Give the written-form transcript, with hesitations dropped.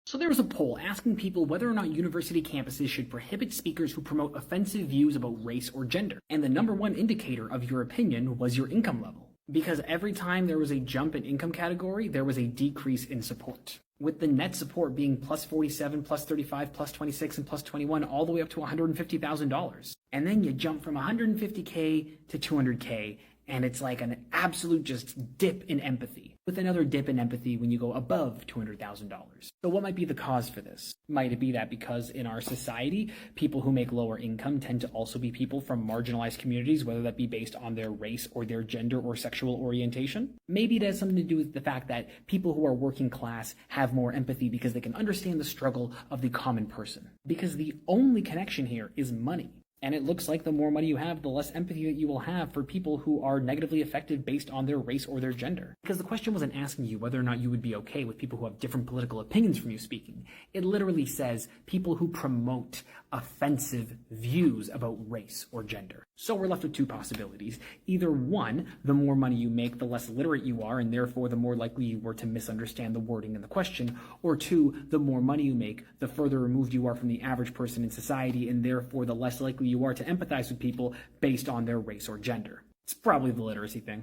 So there was a poll asking people whether or not university campuses should prohibit speakers who promote offensive views about race or gender. And the number one indicator of your opinion was your income level. Because every time there was a jump in income category, there was a decrease in support. With the net support being plus 47, plus 35, plus 26, and plus 21, all the way up to $150,000. And then you jump from 150K to 200K, and it's like an absolute just dip in empathy, with another dip in empathy when you go above $200,000. So what might be the cause for this? Might it be that because in our society, people who make lower income tend to also be people from marginalized communities, whether that be based on their race or their gender or sexual orientation? Maybe it has something to do with the fact that people who are working class have more empathy because they can understand the struggle of the common person. Because the only connection here is money. And it looks like the more money you have, the less empathy that you will have for people who are negatively affected based on their race or their gender. Because the question wasn't asking you whether or not you would be okay with people who have different political opinions from you speaking. It literally says people who promote offensive views about race or gender. So we're left with two possibilities. Either one, the more money you make, the less literate you are, and therefore the more likely you were to misunderstand the wording in the question. Or two, the more money you make, the further removed you are from the average person in society, and therefore the less likely you are to empathize with people based on their race or gender. It's probably the literacy thing.